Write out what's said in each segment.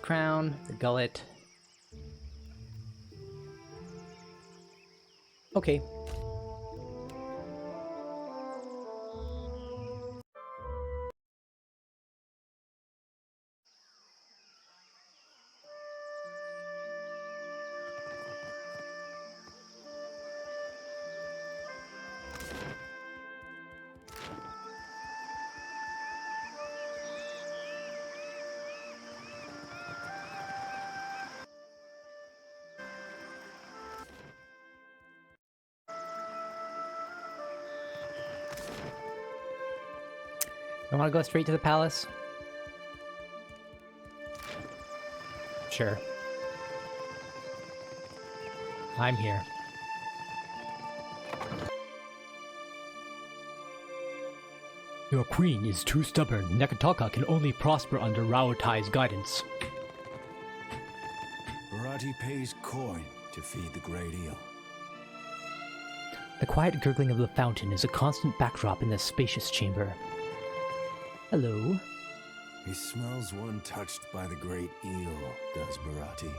crown, the gullet. Okay. I want to go straight to the palace? Sure. I'm here. Your queen is too stubborn. Neketaka can only prosper under Raotai's guidance. Barati pays coin to feed the great eel. The quiet gurgling of the fountain is a constant backdrop in this spacious chamber. Hello. He smells one touched by the great eel, does Barati.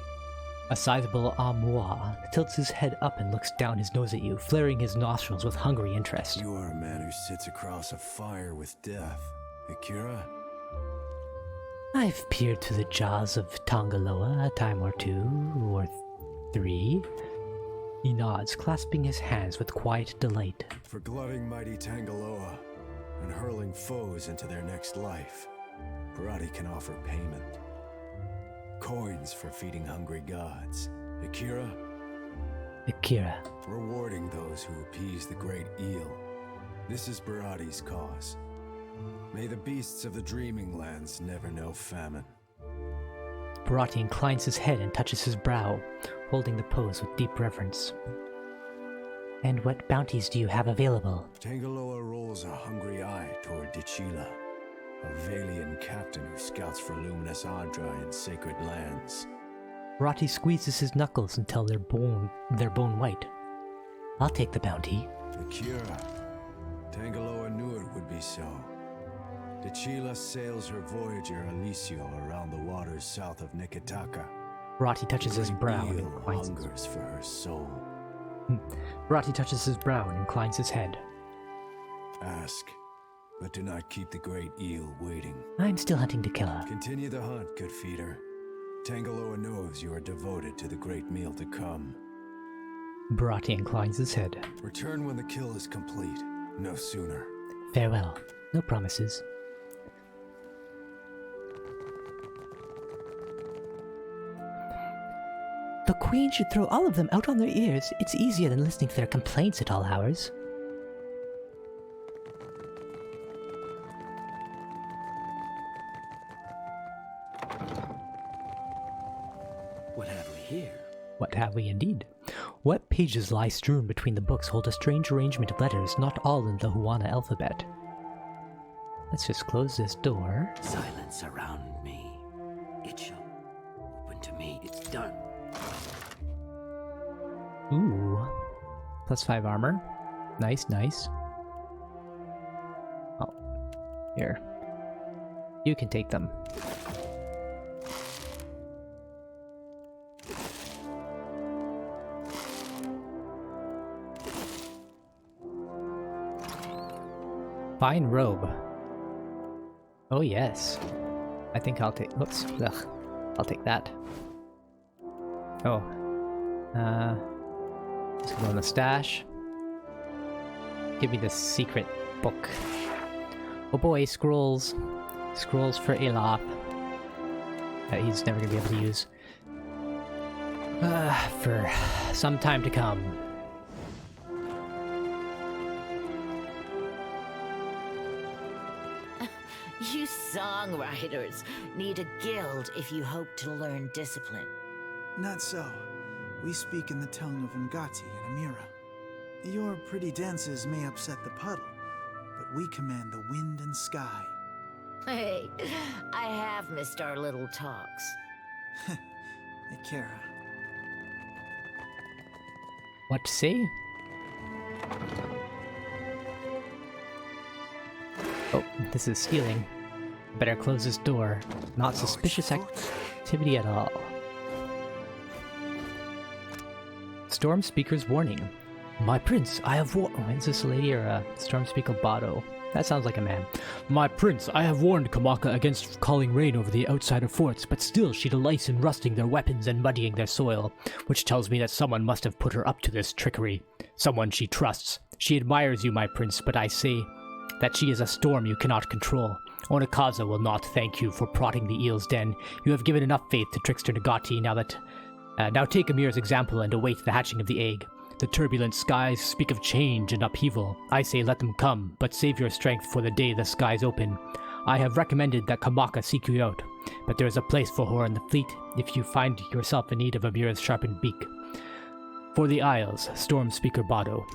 A sizable Amua tilts his head up and looks down his nose at you, flaring his nostrils with hungry interest. You are a man who sits across a fire with death, Akira. I've peered through the jaws of Tangaloa a time or two, or three. He nods, clasping his hands with quiet delight. For glutting mighty Tangaloa and hurling foes into their next life, Barati can offer payment. Coins for feeding hungry gods. Akira? Akira. Rewarding those who appease the great eel. This is Barati's cause. May the beasts of the dreaming lands never know famine. Barati inclines his head and touches his brow, holding the pose with deep reverence. And what bounties do you have available? Tangaloa rolls a hungry eye toward Dichila, a Valian captain who scouts for luminous Adra in sacred lands. Barati squeezes his knuckles until they're bone white. I'll take the bounty. Akira, Tangaloa knew it would be so. Dichila sails her Voyager Alicio around the waters south of Neketaka. Barati touches his brow and inclines hungers for her soul. Barati touches his brow and inclines his head. Ask, but do not keep the great eel waiting. I'm still hunting to kill her. Continue the hunt, good feeder. Tangaloa knows you are devoted to the great meal to come. Barati inclines his head. Return when the kill is complete, no sooner. Farewell. No promises. The Queen should throw all of them out on their ears. It's easier than listening to their complaints at all hours. What have we here? What have we indeed? What pages lie strewn between the books hold a strange arrangement of letters, not all in the Huana alphabet. Let's just close this door. Silence around me. It shall open to me. It's done. Ooh. +5 armor. Nice, nice. Oh. Here. You can take them. Fine robe. Oh yes. I think I'll take... Oops. Ugh. I'll take that. Oh. Just go in the stash. Give me the secret book. Oh boy, scrolls. Scrolls for Elop. That he's never gonna be able to use. For some time to come. You songwriters need a guild if you hope to learn discipline. Not so. We speak in the tongue of Ngati and Amira. Your pretty dances may upset the puddle, but we command the wind and sky. Hey, I have missed our little talks. Akira. What to say? Oh, this is healing. Better close this door. Not suspicious activity at all. Storm Speaker's warning. My prince, I have warned... Oh, is this a lady or a Storm Speaker Bado? That sounds like a man. My prince, I have warned Kamaka against calling rain over the outsider forts, but still she delights in rusting their weapons and muddying their soil, which tells me that someone must have put her up to this trickery. Someone she trusts. She admires you, my prince, but I say that she is a storm you cannot control. Onekaza will not thank you for prodding the eel's den. You have given enough faith to Trickster Nagati now take Amir's example and await the hatching of the egg. The turbulent skies speak of change and upheaval. I say let them come, but save your strength for the day the skies open. I have recommended that Kamaka seek you out, but there is a place for her in the fleet if you find yourself in need of Amir's sharpened beak. For the Isles, Storm Speaker Bado.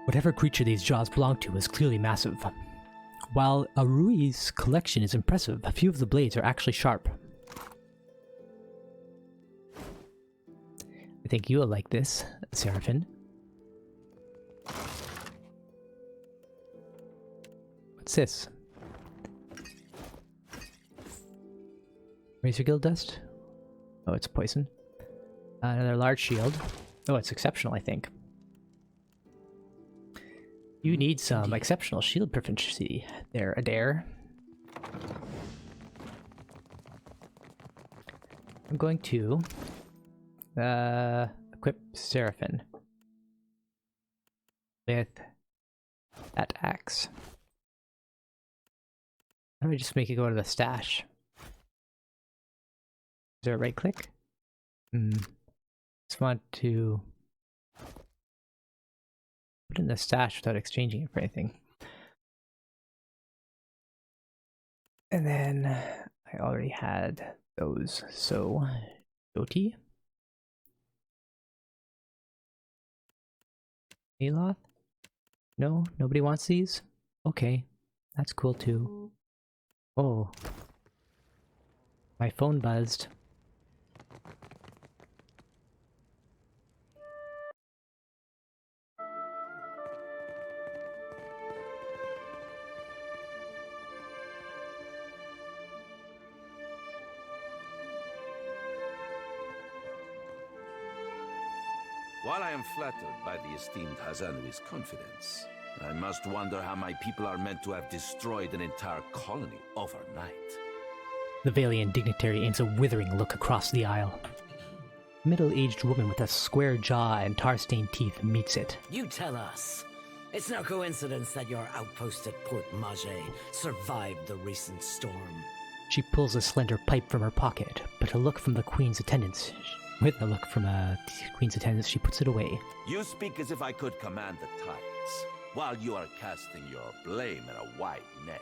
Whatever creature these jaws belong to is clearly massive. While Aruihi's collection is impressive, a few of the blades are actually sharp. I think you will like this, Seraphin. What's this? Razor Guild dust? Oh, it's poison. Another large shield. Oh, it's exceptional, I think. You need some exceptional shield proficiency there, Adair. I'm going to equip Seraphin with that axe. How do I just make it go to the stash? Is there a right click? Just want to put it in the stash without exchanging it for anything. And then I already had those, so Joti. Aloth? No? Nobody wants these? Okay. That's cool too. Oh. My phone buzzed. While I am flattered by the esteemed Hazanui's confidence, I must wonder how my people are meant to have destroyed an entire colony overnight. The Valiant dignitary aims a withering look across the aisle. A middle-aged woman with a square jaw and tar-stained teeth meets it. You tell us. It's no coincidence that your outpost at Port Mage survived the recent storm. She pulls a slender pipe from her pocket, but a look from the Queen's attendants... With a look from Queen's attendants, she puts it away. You speak as if I could command the tides, while you are casting your blame in a wide net.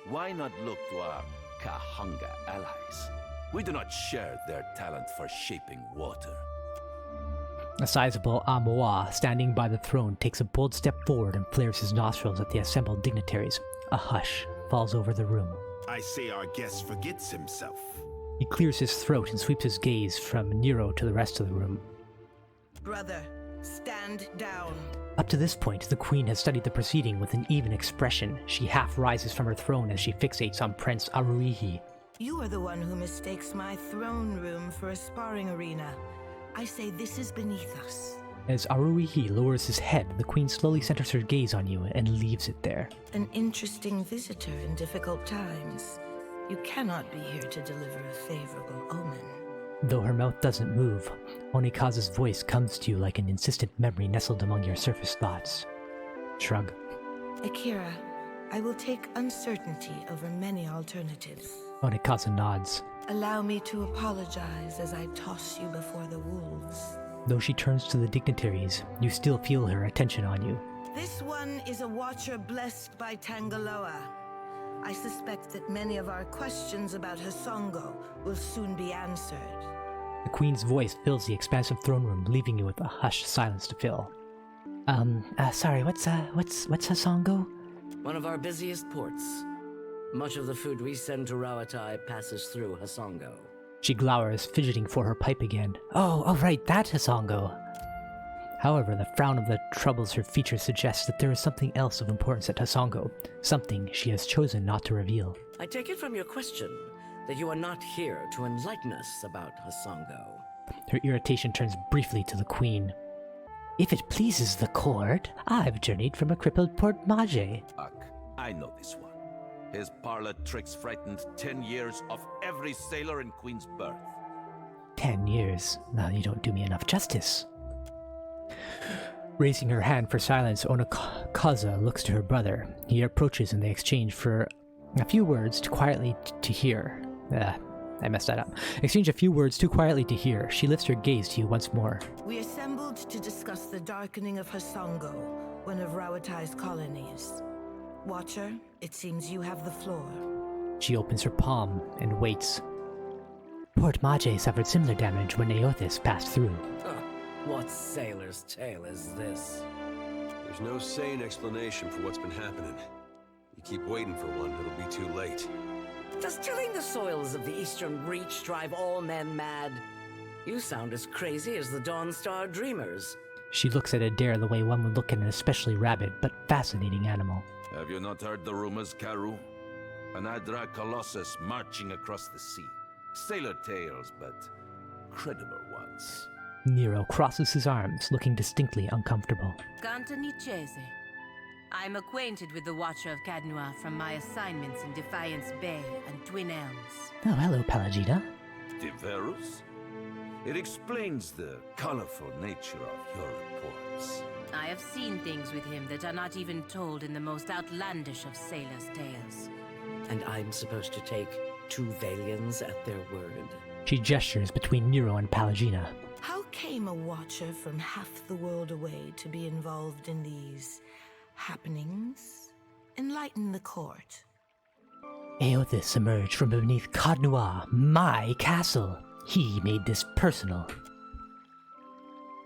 Why not look to our Kahanga allies? We do not share their talent for shaping water. A sizable Amoa standing by the throne takes a bold step forward and flares his nostrils at the assembled dignitaries. A hush falls over the room. I say our guest forgets himself. He clears his throat and sweeps his gaze from Nero to the rest of the room. Brother, stand down. Up to this point, the Queen has studied the proceeding with an even expression. She half rises from her throne as she fixates on Prince Aruihi. You are the one who mistakes my throne room for a sparring arena. I say this is beneath us. As Aruihi lowers his head, the Queen slowly centers her gaze on you and leaves it there. An interesting visitor in difficult times. You cannot be here to deliver a favorable omen. Though her mouth doesn't move, Onekaza's voice comes to you like an insistent memory nestled among your surface thoughts. Shrug. Akira, I will take uncertainty over many alternatives. Onekaza nods. Allow me to apologize as I toss you before the wolves. Though she turns to the dignitaries, you still feel her attention on you. This one is a watcher blessed by Tangaloa. I suspect that many of our questions about Hasongo will soon be answered. The Queen's voice fills the expansive throne room, leaving you with a hushed silence to fill. Sorry, what's Hasongo? One of our busiest ports. Much of the food we send to Rawatai passes through Hasongo. She glowers, fidgeting for her pipe again. Oh, right, that Hasongo. However, the frown of that troubles her features suggests that there is something else of importance at Hazongo, something she has chosen not to reveal. I take it from your question that you are not here to enlighten us about Hazongo. Her irritation turns briefly to the Queen. If it pleases the court, I've journeyed from a crippled Port Mage. I know this one. His parlor tricks frightened 10 years of every sailor in Queen's birth. 10 years? Now you don't do me enough justice. Raising her hand for silence, Onekaza looks to her brother. He approaches and they exchange for a few words too quietly to hear. I messed that up. Exchange a few words too quietly to hear. She lifts her gaze to you once more. We assembled to discuss the darkening of Hazongo, one of Rawatai's colonies. Watcher, it seems you have the floor. She opens her palm and waits. Port Mage suffered similar damage when Aothis passed through. What sailor's tale is this? There's no sane explanation for what's been happening. You keep waiting for one, it'll be too late. Does tilling the soils of the Eastern Reach drive all men mad? You sound as crazy as the Dawn Star Dreamers. She looks at Adair the way one would look at an especially rabid but fascinating animal. Have you not heard the rumors, Karu? An Adra Colossus marching across the sea. Sailor tales, but credible ones. Nero crosses his arms, looking distinctly uncomfortable. Canta Nicese. I'm acquainted with the Watcher of Cadnua from my assignments in Defiance Bay and Twin Elms. Oh, hello, Pallegina. Diverus? It explains the colorful nature of your reports. I have seen things with him that are not even told in the most outlandish of sailors' tales. And I'm supposed to take two Valians at their word? She gestures between Nero and Pallegina. How came a Watcher from half the world away to be involved in these happenings? Enlighten the court. Aothis emerged from beneath Cadnua, my castle. He made this personal.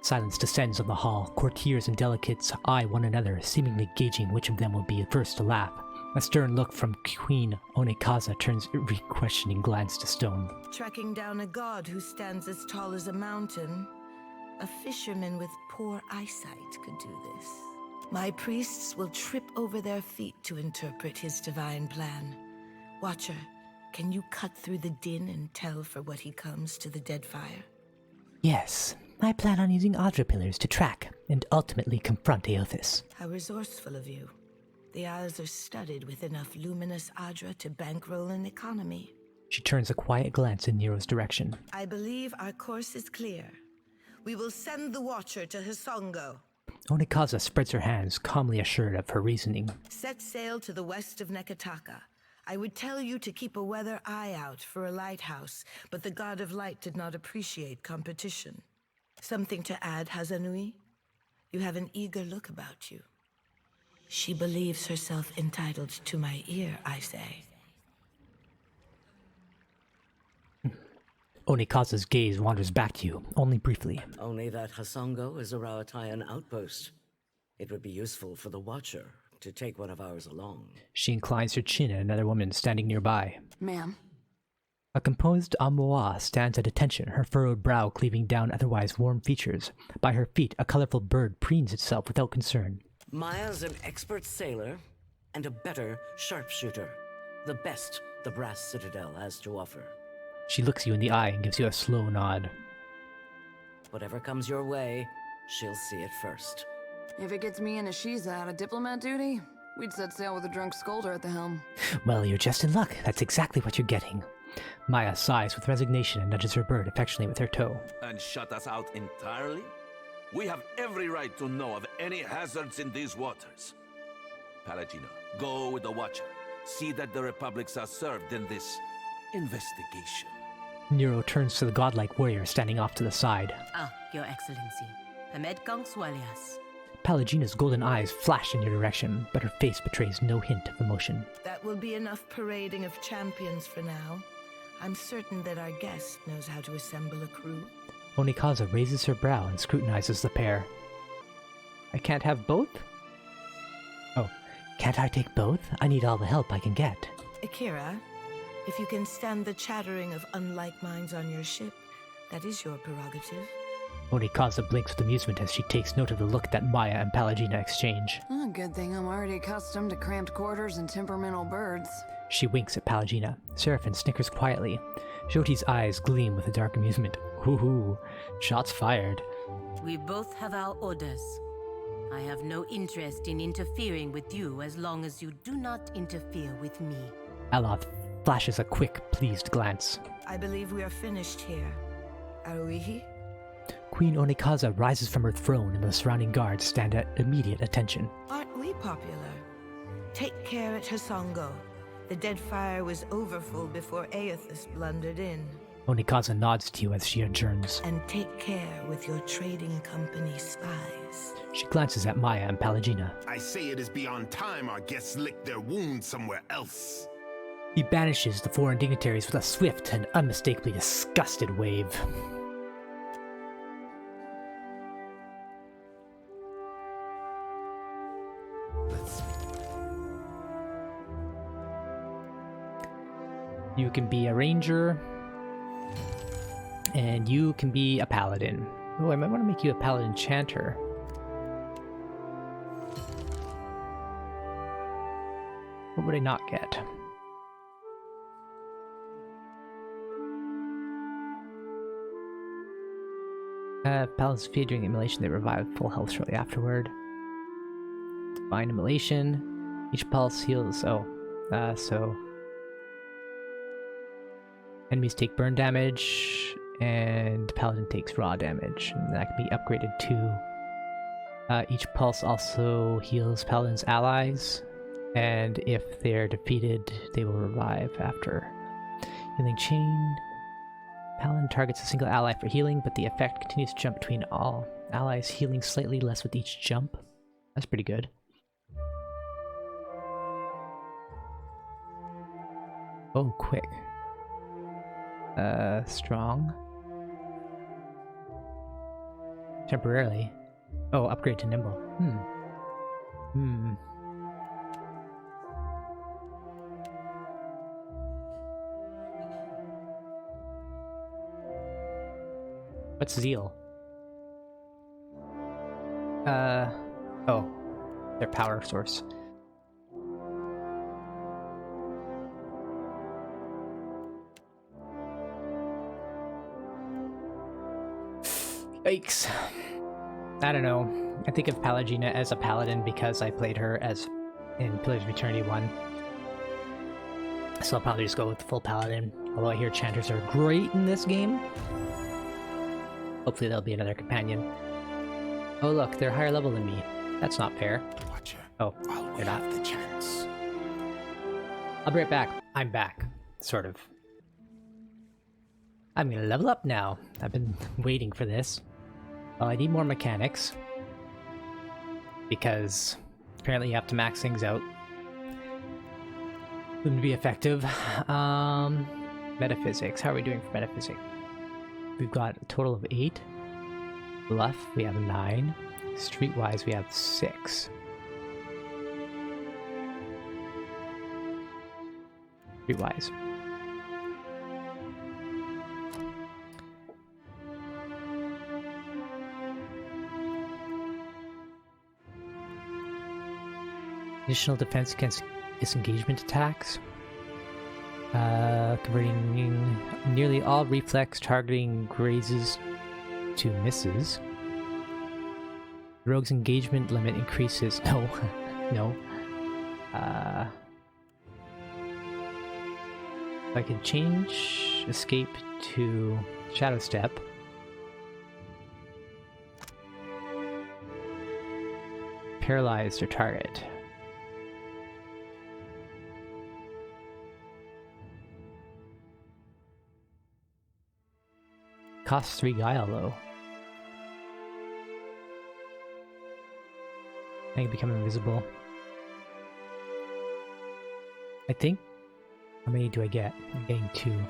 Silence descends on the hall. Courtiers and delegates eye one another, seemingly gauging which of them will be first to laugh. A stern look from Queen Onekaza turns every questioning glance to stone. Tracking down a god who stands as tall as a mountain. A fisherman with poor eyesight could do this. My priests will trip over their feet to interpret his divine plan. Watcher, can you cut through the din and tell for what he comes to the Deadfire? Yes, I plan on using Adra pillars to track and ultimately confront Aothis. How resourceful of you. The Isles are studded with enough luminous Adra to bankroll an economy. She turns a quiet glance in Nero's direction. I believe our course is clear. We will send the Watcher to Hazongo. Onekaza spreads her hands, calmly assured of her reasoning. Set sail to the west of Neketaka. I would tell you to keep a weather eye out for a lighthouse, but the God of Light did not appreciate competition. Something to add, Hazanui? You have an eager look about you. She believes herself entitled to my ear, I say. Onekaza's gaze wanders back to you, only briefly. Only that Hazongo is a Rawataian outpost. It would be useful for the Watcher to take one of ours along. She inclines her chin at another woman standing nearby. Ma'am. A composed Amoa stands at attention, her furrowed brow cleaving down otherwise warm features. By her feet, a colorful bird preens itself without concern. Maia's an expert sailor and a better sharpshooter. The best the Brass Citadel has to offer. She looks you in the eye and gives you a slow nod. Whatever comes your way, she'll see it first. If it gets me and Ashiza out of diplomat duty, we'd set sail with a drunk scolder at the helm. Well, you're just in luck. That's exactly what you're getting. Maya sighs with resignation and nudges her bird affectionately with her toe. And shut us out entirely? We have every right to know of any hazards in these waters. Pallegina, go with the Watcher. See that the Republics are served in this investigation. Nero turns to the godlike warrior standing off to the side. Ah, Your Excellency. Hamed Kong Swalias. Pallegina's golden eyes flash in your direction, but her face betrays no hint of emotion. That will be enough parading of champions for now. I'm certain that our guest knows how to assemble a crew. Onekaza raises her brow and scrutinizes the pair. I can't have both? Oh, can't I take both? I need all the help I can get. Akira, if you can stand the chattering of unlike minds on your ship, that is your prerogative. Onekaza blinks with amusement as she takes note of the look that Maia and Pallegina exchange. Oh, good thing I'm already accustomed to cramped quarters and temperamental birds. She winks at Pallegina. Seraphin snickers quietly. Joti's eyes gleam with a dark amusement. Hoo-hoo. Shots fired. We both have our orders. I have no interest in interfering with you as long as you do not interfere with me. Aloth flashes a quick, pleased glance. I believe we are finished here. Aruihi? Queen Onekaza rises from her throne and the surrounding guards stand at immediate attention. Aren't we popular? Take care at Hasongo. The Deadfire was overfull before Aethys blundered in. Onekaza nods to you as she adjourns. And take care with your trading company spies. She glances at Maia and Pallegina. I say it is beyond time our guests lick their wounds somewhere else. He banishes the foreign dignitaries with a swift and unmistakably disgusted wave. You can be a ranger, and you can be a paladin. Oh, I might want to make you a paladin chanter. What would I not get? Paladins feed during immolation, they revive full health shortly afterward. Divine immolation. Each pulse heals. So enemies take burn damage, and Paladin takes raw damage, and that can be upgraded to. Each pulse also heals Paladin's allies, and if they're defeated, they will revive after. Healing chain. Paladin targets a single ally for healing, but the effect continues to jump between all allies, healing slightly less with each jump. That's pretty good. Oh, quick. Strong. Temporarily. Oh, upgrade to nimble. What's zeal? Oh. Their power source. Yikes. I don't know. I think of Pallegina as a paladin because I played her as in Pillars of Eternity 1. So I'll probably just go with the full paladin. Although I hear chanters are great in this game. Hopefully there'll be another companion. Oh look, they're higher level than me. That's not fair. Watcher, oh, they're not. The chance. I'll be right back. I'm back. Sort of. I'm gonna level up now. I've been waiting for this. Well, I need more mechanics. Because apparently you have to max things out. Wouldn't be effective. Metaphysics. How are we doing for metaphysics? We've got a total of 8. Bluff, we have 9. Streetwise, we have 6. Streetwise. Additional defense against disengagement attacks. Converting nearly all reflex targeting grazes to misses. Rogue's engagement limit increases. No. No. I can change escape to Shadow Step. Paralyze their target. Costs 3 guile though. I can become invisible. I think. How many do I get? I'm getting 2.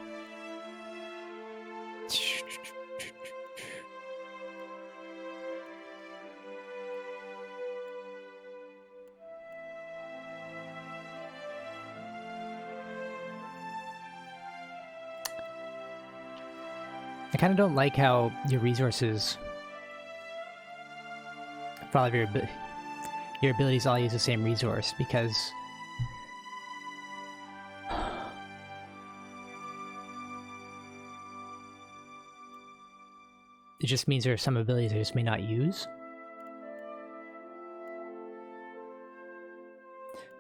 I kind of don't like how your resources for all of your abilities all use the same resource, because it just means there are some abilities I just may not use.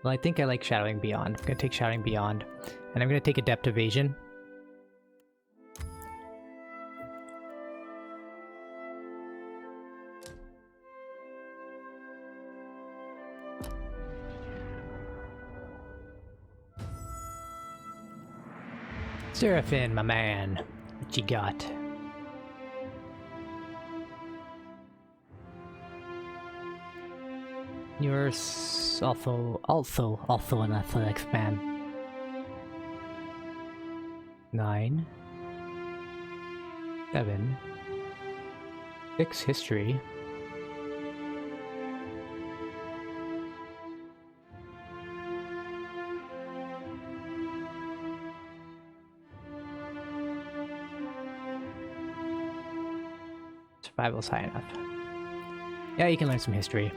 Well, I think I like Shadowing Beyond. I'm gonna take Shadowing Beyond, and I'm gonna take Adept Evasion. Seraphin, my man, what you got? You're also an athletics man. 9, 7, 6 history. Survival's high enough. Yeah, you can learn some history.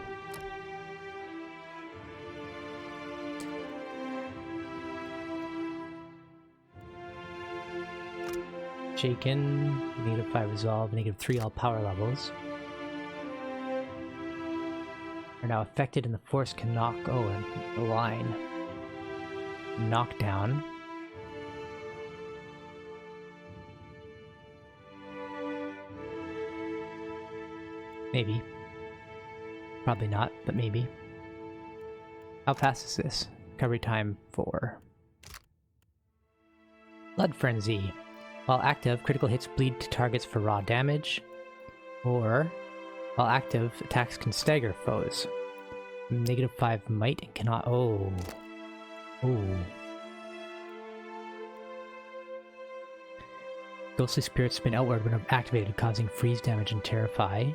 Shaken, -5 resolve, -3 all power levels. Are now affected and the force can knock, and the line. Knockdown. Maybe. Probably not, but maybe. How fast is this? Recovery time 4. Blood Frenzy. While active, critical hits bleed to targets for raw damage. Or, while active, attacks can stagger foes. -5 might and cannot. Oh. Ghostly spirits spin outward when activated, causing freeze damage and terrify.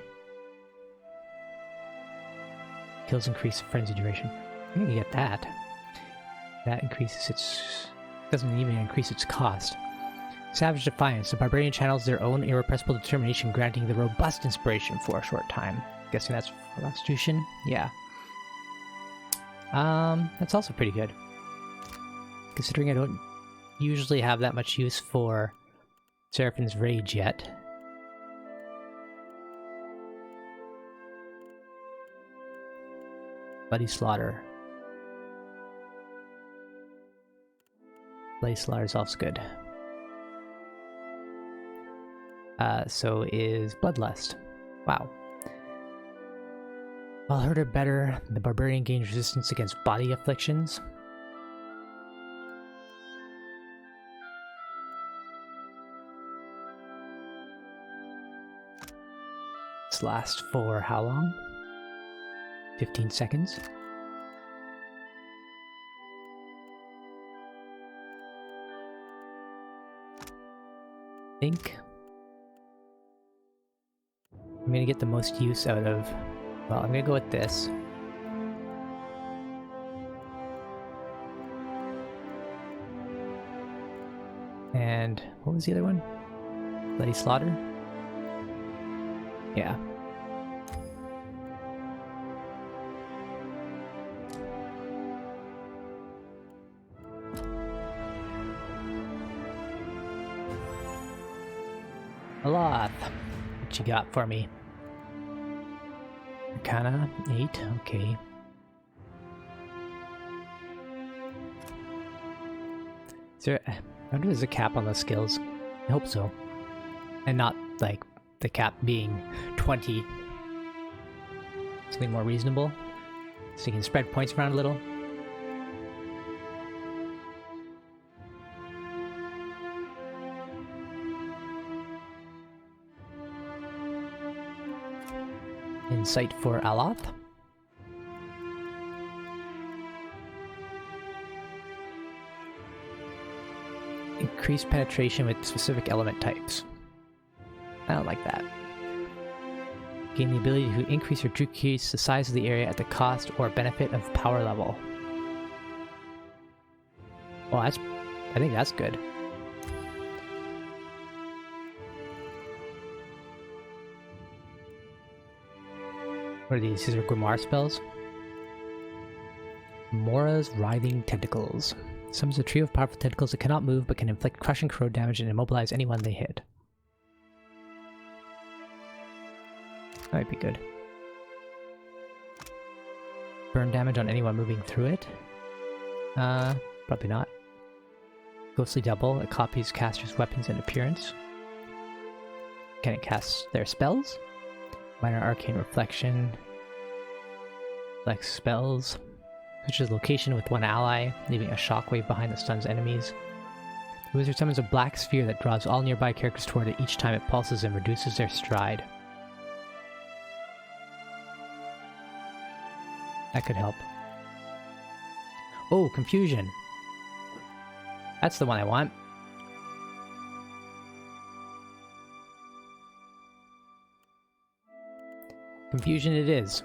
Kills increase frenzy duration. I'm gonna get that. That increases its... doesn't even increase its cost. Savage Defiance. The Barbarian channels their own irrepressible determination, granting the robust inspiration for a short time. Guessing that's for Constitution? Yeah. That's also pretty good. Considering I don't usually have that much use for Seraphin's Rage yet. Bloody Slaughter. Bloody Slaughter is also good. So is Bloodlust. Wow. While hurt or better, the Barbarian gains resistance against body afflictions. This lasts for how long? 15 seconds. I think I'm gonna get the most use out of... Well, I'm gonna go with this. And what was the other one? Bloody Slaughter? Yeah. Aloth, what you got for me? Arcana 8, okay. Is there... I wonder if there's a cap on the skills. I hope so. And not, like, the cap being 20. Something more reasonable. So you can spread points around a little. Insight for Aloth. Increased penetration with specific element types. I don't like that. Gain the ability to increase or decrease the size of the area at the cost or benefit of power level. Well, I think that's good. What are these? These are Grimoire spells? Mora's Writhing Tentacles. Summons a trio of powerful tentacles that cannot move but can inflict crushing corrode damage and immobilize anyone they hit. That might be good. Burn damage on anyone moving through it? Probably not. Ghostly Double. It copies casters' weapons and appearance. Can it cast their spells? Minor Arcane Reflection. Flex spells. Switches location with one ally, leaving a shockwave behind that stuns enemies. The wizard summons a black sphere that draws all nearby characters toward it each time it pulses and reduces their stride. That could help. Oh, Confusion! That's the one I want. Confusion it is.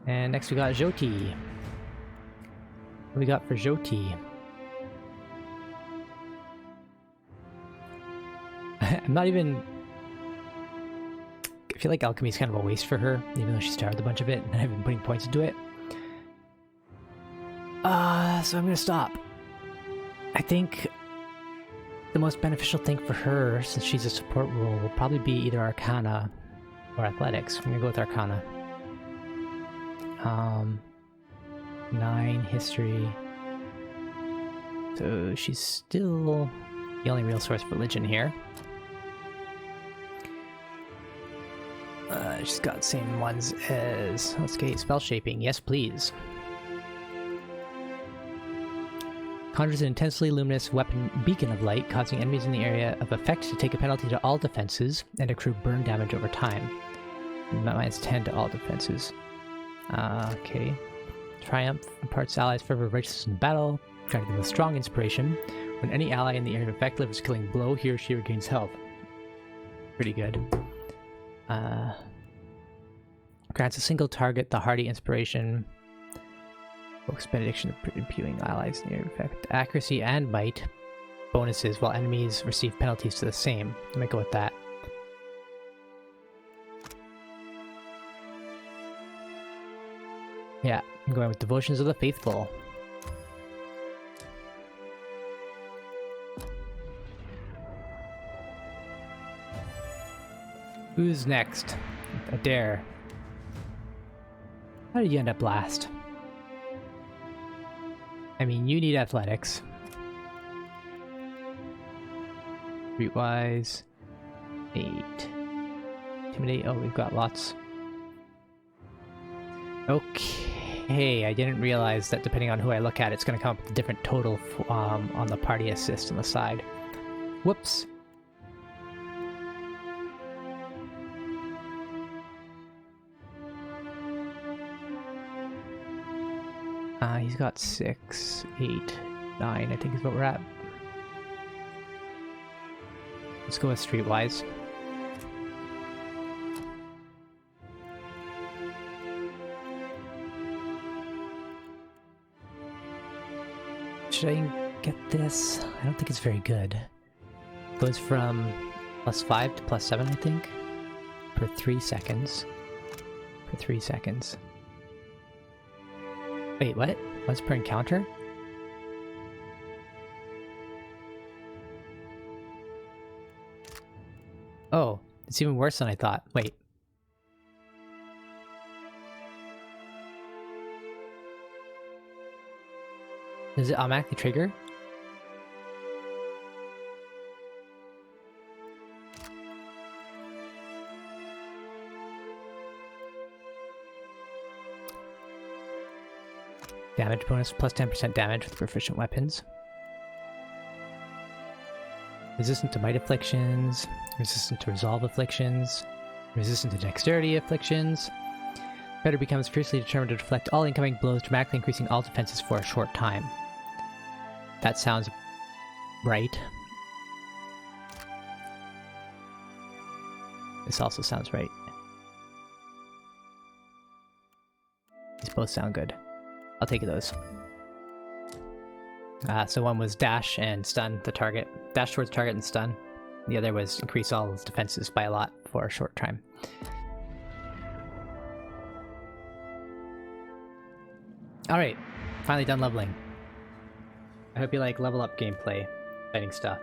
And next we got Jyoti. What do we got for Jyoti? I'm not even... I feel like alchemy's kind of a waste for her, even though she started a bunch of it, and I've been putting points into it. So I'm gonna stop. I think the most beneficial thing for her, since she's a support role, will probably be either Arcana or Athletics. I'm gonna go with Arcana. 9 History. So she's still the only real source of religion here. She's got the same ones as... Let's get Spell Shaping. Yes, please. Conjures an intensely luminous weapon beacon of light, causing enemies in the area of effect to take a penalty to all defenses and accrue burn damage over time. Minus 10 to all defenses. Okay. Triumph imparts allies fervor of righteousness in battle, granting them a strong inspiration. When any ally in the area of effect delivers a killing blow, he or she regains health. Pretty good. Grants a single target the hardy inspiration. Focus benediction of imbuing allies near effect. Accuracy and might bonuses while enemies receive penalties to the same. Let me go with that. Yeah, I'm going with Devotions of the Faithful. Who's next? Adair. How did you end up last? I mean, you need athletics. Streetwise. 8. Intimidate. Oh, we've got lots. Okay, I didn't realize that depending on who I look at, it's going to come up with a different total on the party assist on the side. Whoops. He's got 6, 8, 9, I think is what we're at. Let's go with Streetwise. Should I get this? I don't think it's very good. Goes from +5 to +7, I think, per 3 seconds. Per 3 seconds. Wait, what? What's per encounter? Oh, it's even worse than I thought. Wait. Does it automatically trigger? Damage bonus plus 10% damage with proficient weapons. Resistant to might afflictions. Resistant to resolve afflictions. Resistant to dexterity afflictions. Better becomes fiercely determined to deflect all incoming blows, dramatically increasing all defenses for a short time. That sounds right. This also sounds right. These both sound good. I'll take those. So one was dash and stun the target. Dash towards target and stun. The other was increase all its defenses by a lot for a short time. Alright, finally done leveling. I hope you like level up gameplay, fighting stuff.